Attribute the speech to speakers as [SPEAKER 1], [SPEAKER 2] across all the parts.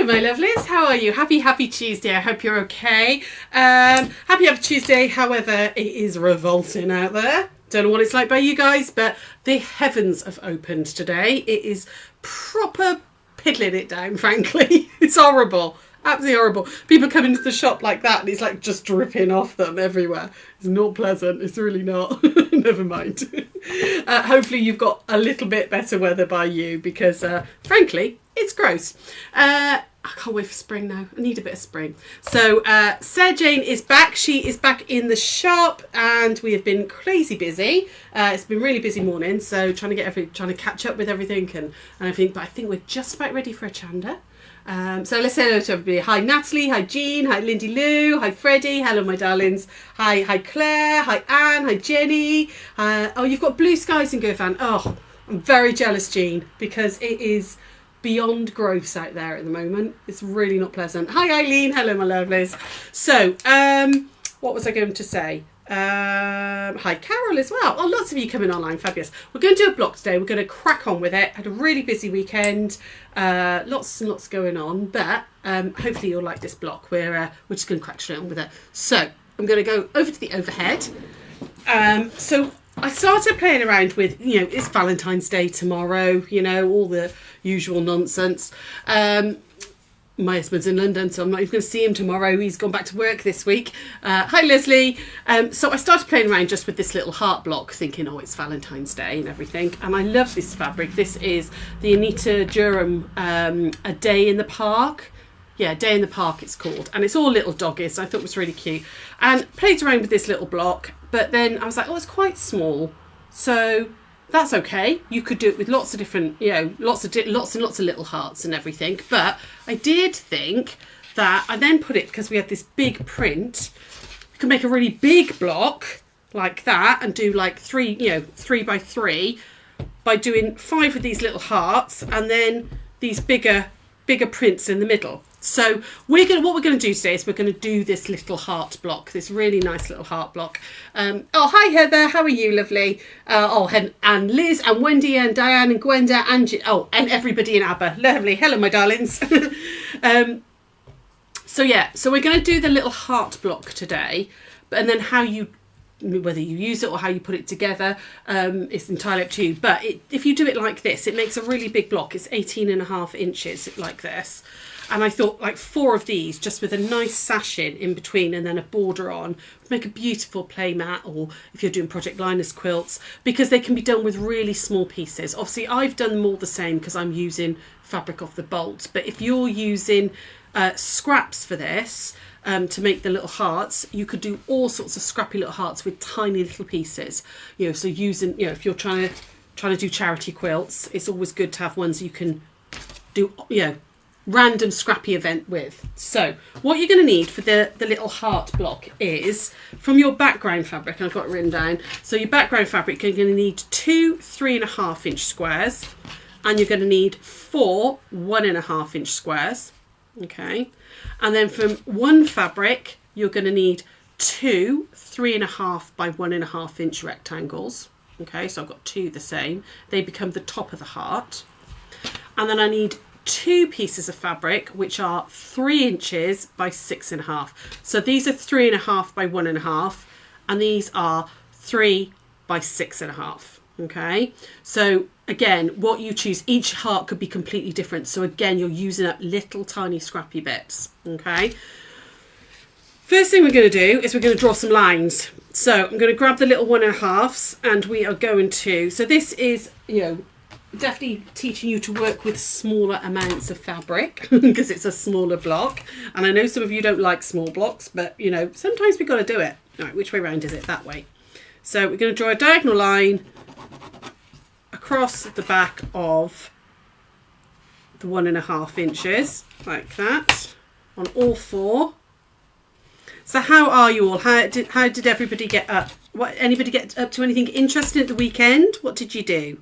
[SPEAKER 1] Hello my lovelies, how are you? Happy Tuesday, I hope you're okay. Happy Tuesday, however, it is revolting out there. Don't know what it's like by you guys, but the heavens have opened today. It is proper piddling it down, frankly. It's horrible, absolutely horrible. People come into the shop like that and it's like just dripping off them everywhere. It's not pleasant, it's really not. Never mind. Hopefully you've got a little bit better weather by you because frankly, it's gross. I can't wait for spring now. I need a bit of spring. So Sarah Jane is back. She is back in the shop and we have been crazy busy. It's been really busy morning, so trying to catch up with everything and everything. But I think we're just about ready for a chanda. So let's say hello to everybody. Hi Natalie, hi Jean, hi Lindy Lou, hi Freddie, hello my darlings. Hi Claire, hi Anne, hi Jenny. Oh, you've got blue skies in Girvan. Oh, I'm very jealous, Jean, because it is beyond gross out there at the moment. It's really not pleasant. Hi Eileen, hello my lovelies. So what was I going to say? Hi Carol as well. Oh, lots of you coming online, fabulous. We're going to do a block today. We're going to crack on with it. Had a really busy weekend, lots and lots going on, but hopefully you'll like this block. We're just going to crack straight on with it. So I'm going to go over to the overhead. So I started playing around with, it's Valentine's Day tomorrow, all the usual nonsense. My husband's in London, so I'm not even going to see him tomorrow. He's gone back to work this week. Hi, Leslie. So I started playing around just with this little heart block, thinking, oh, it's Valentine's Day and everything. And I love this fabric. This is the Anita Durham A Day in the Park. Yeah, Day in the Park it's called. And it's all little doggies. I thought it was really cute. And played around with this little block. But then I was like, oh, it's quite small. So that's okay. You could do it with lots of different, lots and lots of little hearts and everything. But I did think that I then put it, because we had this big print, we could make a really big block like that and do like 3 by 3 by doing 5 of these little hearts and then these bigger prints in the middle. So what we're going to do today is we're going to do this little heart block, this really nice little heart block. Oh, hi Heather, how are you, lovely? And Liz and Wendy and Diane and Gwenda and and everybody in ABBA, lovely. Hello, my darlings. So we're going to do the little heart block today, and then whether you use it or how you put it together, it's entirely up to you. But if you do it like this, it makes a really big block. It's 18.5 inches like this. And I thought like 4 of these, just with a nice sash in between and then a border on, would make a beautiful play mat, or if you're doing Project Linus quilts, because they can be done with really small pieces. Obviously, I've done them all the same because I'm using fabric off the bolts. But if you're using scraps for this, to make the little hearts, you could do all sorts of scrappy little hearts with tiny little pieces. So using, if you're trying to do charity quilts, it's always good to have ones you can do, random scrappy event with. So what you're going to need for the little heart block is, from your background fabric, and I've got it written down, so your background fabric, you're going to need 2 3.5 inch squares, and you're going to need 4 1.5 inch squares. Okay, and then from one fabric you're going to need 2 3.5 by 1.5 inch rectangles. Okay, so I've got 2 the same, they become the top of the heart. And then I need 2 pieces of fabric which are 3 inches by 6.5. So these are 3.5 by 1.5, and these are 3 by 6.5. Okay, so again, what you choose, each heart could be completely different. So again, you're using up little tiny scrappy bits. Okay, first thing we're going to do is we're going to draw some lines. So I'm going to grab the little 1.5s and we are going to, so this is, definitely teaching you to work with smaller amounts of fabric because it's a smaller block. And I know some of you don't like small blocks, but sometimes we've got to do it. All right, which way round is it? That way. So we're going to draw a diagonal line across the back of the 1.5 inches like that on all 4. So how are you all? How did everybody get up? Anybody get up to anything interesting at the weekend? What did you do?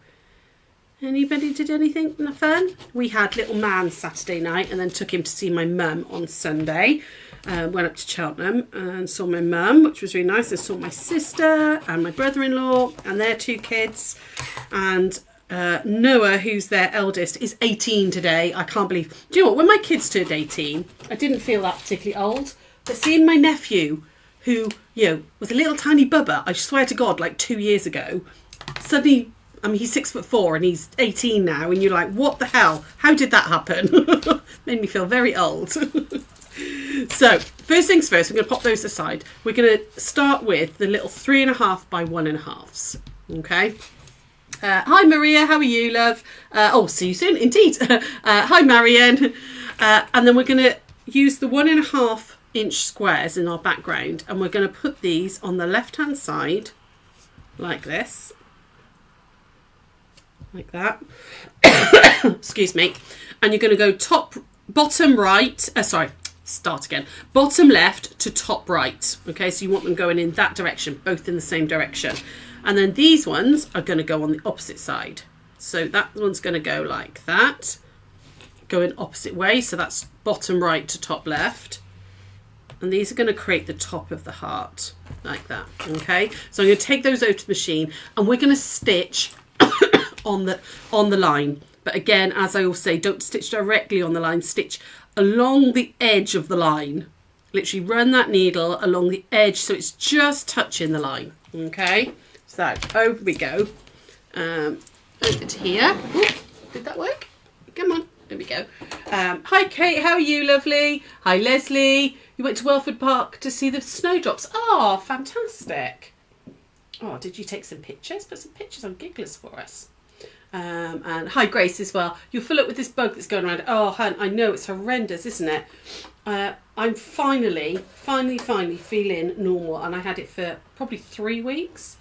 [SPEAKER 1] Anybody did anything fun? We had little man Saturday night and then took him to see my mum on Sunday. Went up to Cheltenham and saw my mum, which was really nice. I saw my sister and my brother-in-law and their 2 kids. And Noah, who's their eldest, is 18 today. I can't believe. Do you know what? When my kids turned 18, I didn't feel that particularly old. But seeing my nephew, who, was a little tiny bubba, I swear to God, like 2 years ago, suddenly, I mean, he's 6'4" and he's 18 now, and you're like, what the hell? How did that happen? Made me feel very old. So, first things first, we're going to pop those aside. We're going to start with the little 3.5 by 1.5s. Okay. Hi Maria, how are you, love? See you soon, indeed. Hi Marianne. And then we're going to use the 1.5 inch squares in our background, and we're going to put these on the left hand side like this, like that. Excuse me. And you're going to go bottom left to top right. Okay, so you want them going in that direction, both in the same direction. And then these ones are going to go on the opposite side. So that one's going to go like that, going opposite way. So that's bottom right to top left. And these are going to create the top of the heart like that. Okay, so I'm going to take those over to the machine, and we're going to stitch on the line. But again, as I always say, don't stitch directly on the line, stitch along the edge of the line. Literally run that needle along the edge so it's just touching the line. Okay, so over we go. Over to here. Ooh, did that work? Come on, there we go. Hi Kate, how are you, lovely? Hi Leslie. You went to Welford Park to see the snowdrops. Oh, fantastic. Oh, did you take some pictures? Put some pictures on Gigglers for us. And hi Grace as well. You'll fill up with this bug that's going around. Oh, hun, I know, it's horrendous, isn't it? I'm finally feeling normal, and I had it for probably 3 weeks.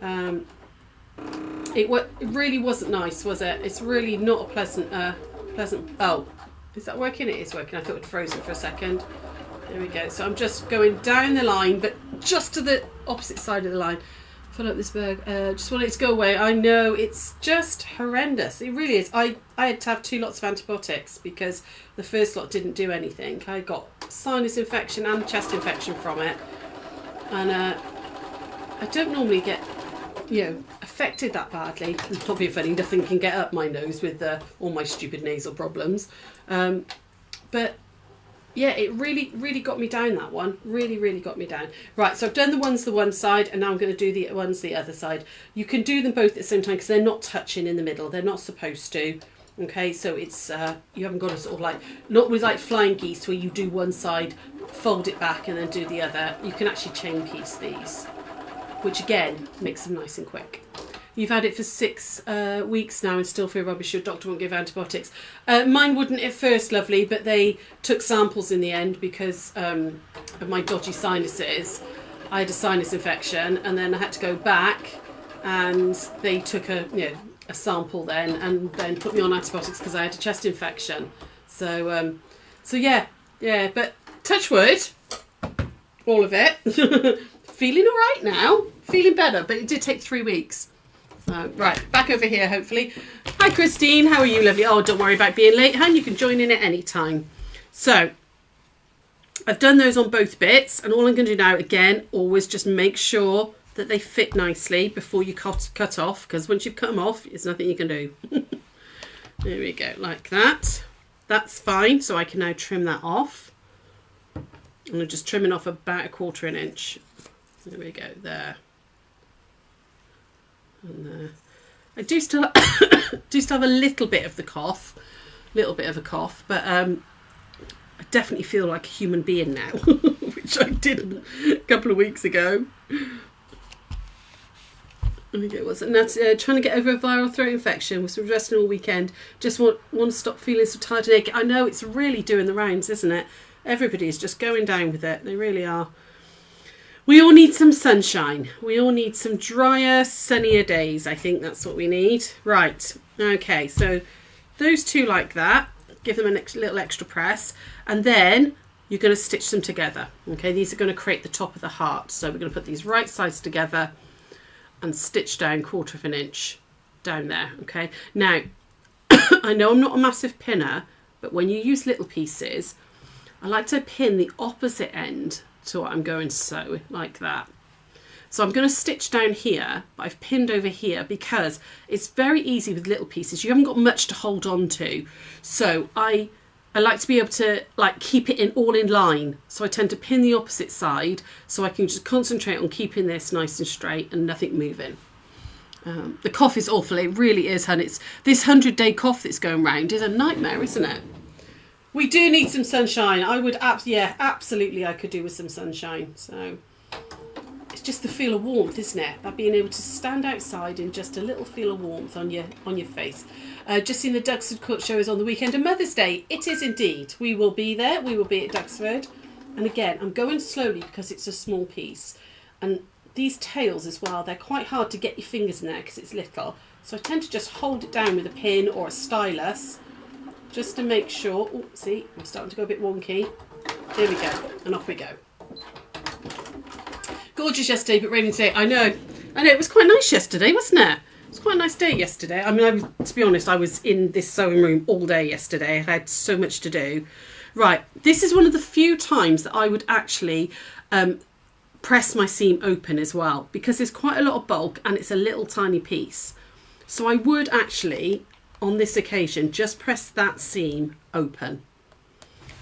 [SPEAKER 1] It really wasn't nice, was it? It's really not a pleasant. Oh, is that working? It is working. I thought it had frozen for a second. There we go. So I'm just going down the line, but just to the opposite side of the line. Fill up this bag. Just want it to go away. I know, it's just horrendous. It really is. I had to have 2 lots of antibiotics because the first lot didn't do anything. I got sinus infection and chest infection from it, and I don't normally get affected that badly. Probably if any, nothing can get up my nose with all my stupid nasal problems. But yeah, it really got me down, that one. Really got me down. Right, so I've done the ones the one side, and now I'm going to do the ones the other side. You can do them both at the same time because they're not touching in the middle. They're not supposed to. Okay, so it's you haven't got to sort of like, not with like flying geese where you do one side, fold it back and then do the other. You can actually chain piece these, which again makes them nice and quick. You've had it for 6 weeks now and still feel rubbish. Your doctor won't give antibiotics. Mine wouldn't at first, lovely, but they took samples in the end because of my dodgy sinuses. I had a sinus infection, and then I had to go back, and they took a sample then, and then put me on antibiotics because I had a chest infection. So yeah. But touch wood, all of it. Feeling all right now. Feeling better, but it did take 3 weeks. Right, back over here, hopefully. Hi, Christine. How are you, lovely? Oh, don't worry about being late, hun. You can join in at any time. So, I've done those on both bits, and all I'm going to do now, again, always just make sure that they fit nicely before you cut off, because once you've cut them off, there's nothing you can do. There we go, like that. That's fine, so I can now trim that off. And I'm just trimming off about 1/4 inch. There we go, there. And I do still have a little bit of a cough, but I definitely feel like a human being now, which I didn't a couple of weeks ago. And that's trying to get over a viral throat infection. Was resting all weekend. Just want to stop feeling so tired and achy. I know, it's really doing the rounds, isn't it? Everybody's just going down with it. They really are. We all need some sunshine. We all need some drier, sunnier days. I think that's what we need. Right. Okay. So those 2 like that. Give them a little extra press. And then you're going to stitch them together. Okay. These are going to create the top of the heart. So we're going to put these right sides together and stitch down 1/4 inch down there. Okay. Now, I know I'm not a massive pinner, but when you use little pieces, I like to pin the opposite end to what I'm going to sew, like that. So I'm going to stitch down here, but I've pinned over here because it's very easy with little pieces. You haven't got much to hold on to. So I like to be able to like keep it all in line. So I tend to pin the opposite side so I can just concentrate on keeping this nice and straight and nothing moving. The cough is awful. It really is, hun. It's this 100-day cough that's going round is a nightmare, isn't it? We do need some sunshine. I would, absolutely, I could do with some sunshine. So it's just the feel of warmth, isn't it? That being able to stand outside and just a little feel of warmth on your face. Just seen the Duxford Court show is on the weekend of Mother's Day. It is indeed. We will be there. We will be at Duxford. And again, I'm going slowly because it's a small piece. And these tails as well, they're quite hard to get your fingers in there because it's little. So I tend to just hold it down with a pin or a stylus just to make sure. Oh, see, I'm starting to go a bit wonky. There we go. And off we go. Gorgeous yesterday, but raining today. I know. It was quite nice yesterday, wasn't it? It was quite a nice day yesterday. I mean, to be honest, I was in this sewing room all day yesterday. I had so much to do. Right, this is one of the few times that I would actually press my seam open as well, because there's quite a lot of bulk and it's a little tiny piece. So I would actually, on this occasion, just press that seam open.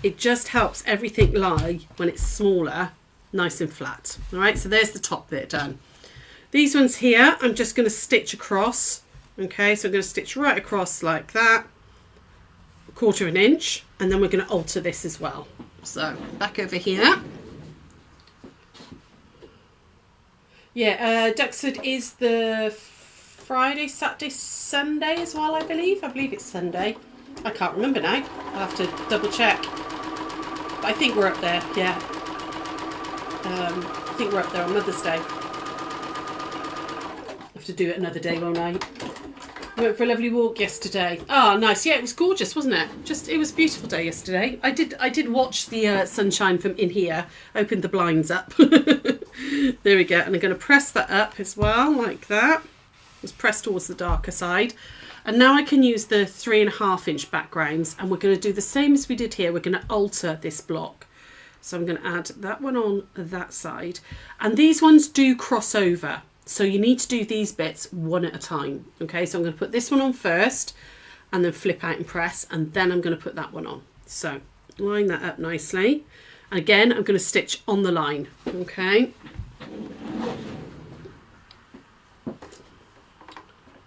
[SPEAKER 1] It just helps everything lie when it's smaller, nice and flat. All right, so there's the top bit done. These ones here, I'm just going to stitch across. Okay, so I'm going to stitch right across like that, 1/4 inch, and then we're going to alter this as well. So back over here. Yeah, Duxford is the Friday, Saturday, Sunday as well, I believe. I believe it's Sunday. I can't remember now. I'll have to double check. But I think we're up there, yeah. I think we're up there on Mother's Day. I'll have to do it another day, won't I? We went for a lovely walk yesterday. Oh, nice. Yeah, it was gorgeous, wasn't it? It was a beautiful day yesterday. I did watch the sunshine from in here. Opened the blinds up. There we go. And I'm going to press that up as well, like that. It's pressed towards the darker side. And now I can use the 3.5 inch backgrounds, and we're going to do the same as we did here. We're going to alter this block. So I'm going to add that one on that side. And these ones do cross over. So you need to do these bits one at a time. Okay, so I'm going to put this one on first and then flip out and press, and then I'm going to put that one on. So line that up nicely. And again, I'm going to stitch on the line. Okay.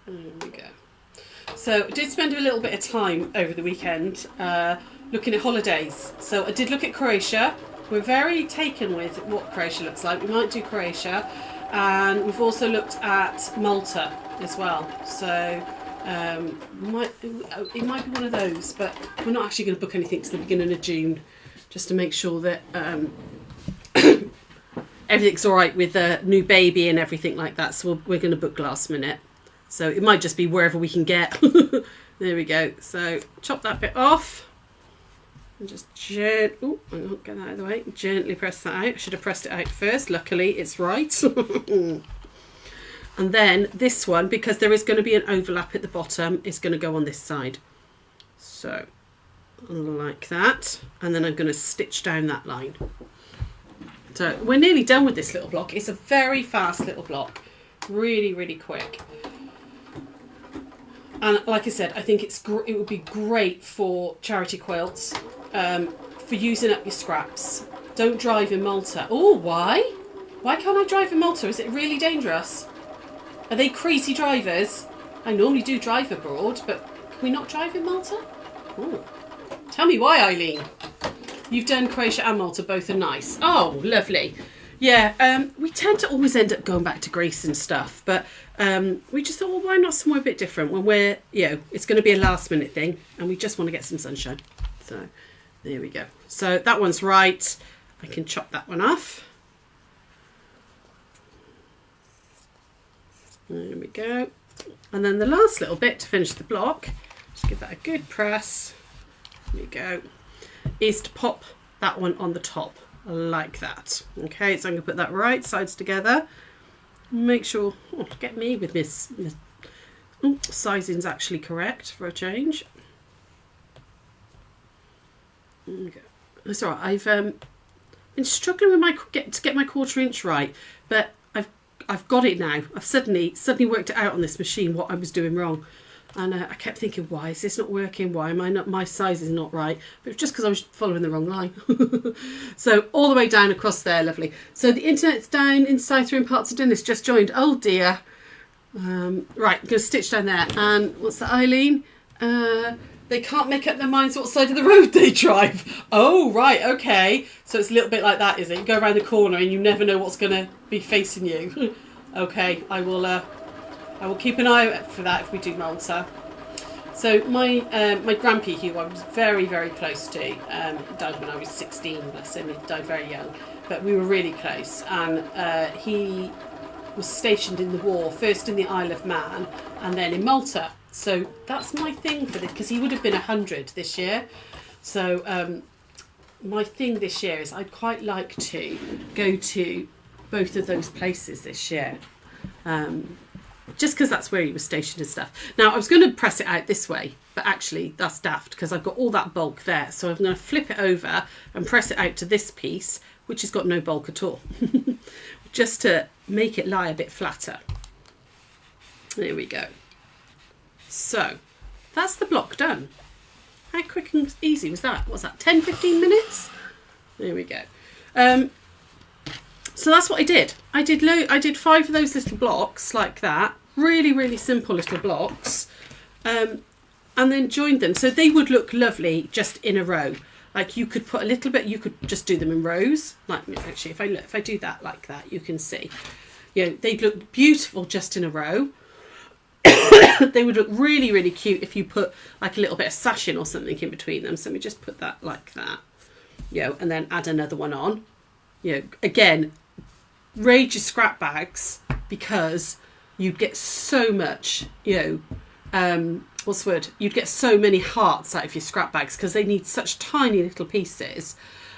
[SPEAKER 1] There we go. So I did spend a little bit of time over the weekend looking at holidays. So I did look at Croatia. We're very taken with what Croatia looks like. We might do Croatia. And we've also looked at Malta as well. So it might be one of those, but we're not actually going to book anything to the beginning of June, just to make sure that everything's all right with the new baby and everything like that. So we're going to book last minute. So it might just be wherever we can get. There we go. So chop that bit off. And just get that out of the way. Gently press that out. I should have pressed it out first. Luckily, it's right. And then this one, because there is going to be an overlap at the bottom, is going to go on this side. So, like that. And then I'm going to stitch down that line. So we're nearly done with this little block. It's a very fast little block. Really, really quick. And like I said, I think it would be great for charity quilts, for using up your scraps. Don't drive in Malta. Oh, why? Why can't I drive in Malta? Is it really dangerous? Are they crazy drivers? I normally do drive abroad, but can we not drive in Malta? Oh. Tell me why, Eileen. You've done Croatia and Malta, both are nice. Oh, lovely. Yeah, we tend to always end up going back to Greece and stuff, but we just thought, well, why not somewhere a bit different when we're, it's going to be a last minute thing and we just want to get some sunshine. So there we go. So that one's right. I can chop that one off. There we go. And then the last little bit to finish the block, just give that a good press. There we go. Is to pop that one on the top. Like that. Okay, so I'm going to put that right sides together. Make sure, get me with this. Sizing's actually correct for a change. Okay. That's all right. I've been struggling with to get my 1/4 inch right, but I've got it now. I've suddenly worked it out on this machine what I was doing wrong. And I kept thinking, why is this not working? Why am I not, my size is not right? But it's just because I was following the wrong line. So all the way down across there, lovely. So the internet's down inside through in parts of Dennis just joined. Oh dear. Right, I'm going to stitch down there. And what's that, Eileen? They can't make up their minds what side of the road they drive. Oh, right, okay. So it's a little bit like that, is it? You go around the corner and you never know what's going to be facing you. Okay, I will keep an eye out for that if we do Malta. So my grandpa, who I was very, very close to, died when I was 16, bless him. He died very young. But we were really close. And he was stationed in the war, first in the Isle of Man and then in Malta. So that's my thing for this, because he would have been 100 this year. So my thing this year is I'd quite like to go to both of those places this year. Just because that's where he was stationed and stuff. Now, I was going to press it out this way, but actually that's daft because I've got all that bulk there. So I'm going to flip it over and press it out to this piece, which has got no bulk at all, just to make it lie a bit flatter. There we go. So that's the block done. How quick and easy was that? What's that, 10-15 minutes? There we go. So that's what I did. I did 5 of those little blocks like that, really, really simple little blocks, and then joined them. So they would look lovely just in a row. Like you could put a little bit, you could just do them in rows. Like actually, if I do that like that, you can see, you know, they'd look beautiful just in a row. They would look really, really cute if you put like a little bit of sash in or something in between them. So let me just put that like that, you know, and then add another one on. You know, again, raid your scrap bags because you'd get so much, you know, what's the word? You'd get so many hearts out of your scrap bags because they need such tiny little pieces.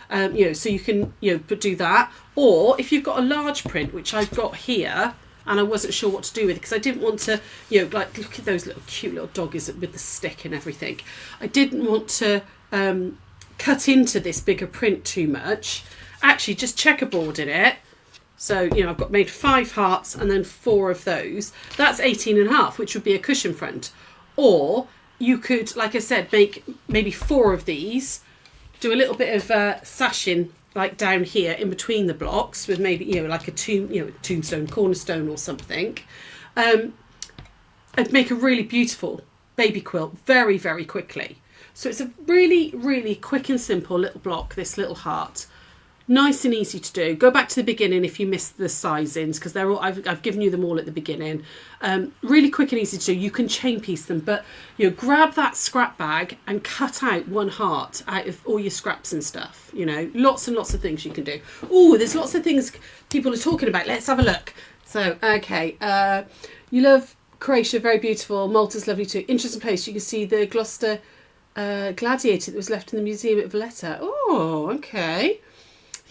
[SPEAKER 1] You know, so you can, you know, do that. Or if you've got a large print, which I've got here, and I wasn't sure what to do with it because I didn't want to, you know, like look at those little cute little doggies with the stick and everything. I didn't want to cut into this bigger print too much. Actually, just checkerboarded it. So, you know, I've got made 5 hearts and then 4 of those. That's 18.5, which would be a cushion front. Or you could, like I said, make maybe 4 of these, do a little bit of sashing like down here in between the blocks with maybe, you know, like a tombstone, cornerstone or something. And make a really beautiful baby quilt very, very quickly. So it's a really, really quick and simple little block, this little heart. Nice and easy to do. Go back to the beginning if you missed the sizings because they're all I've given you them all at the beginning. Really quick and easy to do. You can chain piece them, but you know, grab that scrap bag and cut out one heart out of all your scraps and stuff. You know, lots and lots of things you can do. Oh, there's lots of things people are talking about. Let's have a look. So, okay, you love Croatia, very beautiful. Malta's lovely too. Interesting place. You can see the Gloucester gladiator that was left in the museum at Valletta. Oh, okay.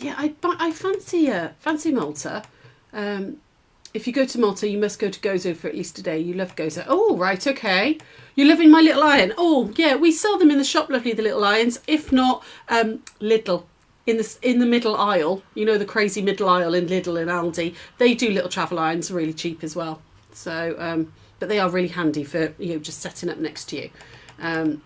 [SPEAKER 1] Yeah, I fancy Malta. If you go to Malta, you must go to Gozo for at least a day. You love Gozo. Oh, right, okay. You're loving my little lion. Oh, yeah, we sell them in the shop, lovely, the little lions. If not, Lidl in the middle aisle. You know, the crazy middle aisle in Lidl and Aldi. They do little travel lions, really cheap as well. So, but they are really handy for, you know, just setting up next to you.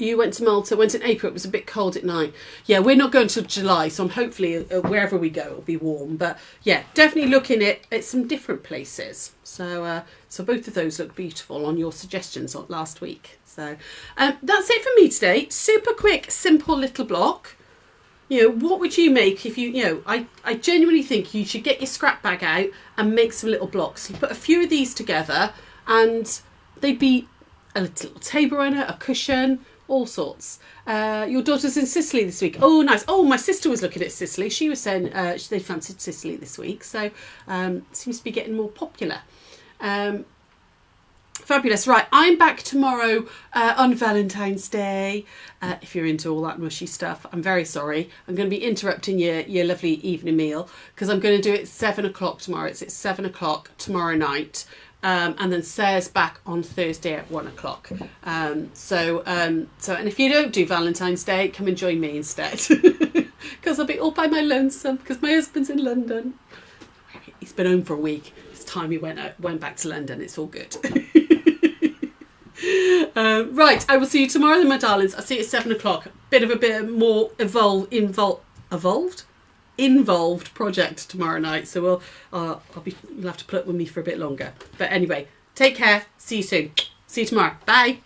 [SPEAKER 1] You went to Malta, went in April, it was a bit cold at night. Yeah, we're not going till July, so I'm hopefully wherever we go it'll be warm. But yeah, definitely looking at some different places. So so both of those look beautiful on your suggestions last week. So that's it for me today. Super quick, simple little block. You know, what would you make if you know, I genuinely think you should get your scrap bag out and make some little blocks. You put a few of these together and they'd be a little table runner, a cushion, all sorts. Your daughter's in Sicily this week. Oh, nice. Oh, my sister was looking at Sicily. She was saying they fancied Sicily this week. So seems to be getting more popular. Fabulous. Right, I'm back tomorrow on Valentine's Day. If you're into all that mushy stuff, I'm very sorry. I'm going to be interrupting your lovely evening meal because I'm going to do it at 7 o'clock tomorrow. It's at 7 o'clock tomorrow night. And then Sarah's back on Thursday at 1 o'clock. So and if you don't do Valentine's Day, come and join me instead. Because I'll be all by my lonesome because my husband's in London. Where he's been home for a week. It's time he went back to London. It's all good. Right, I will see you tomorrow then, my darlings. I'll see you at 7 o'clock. Bit more involved project tomorrow night, so you'll have to put up with me for a bit longer. But anyway, take care. See you soon. See you tomorrow. Bye.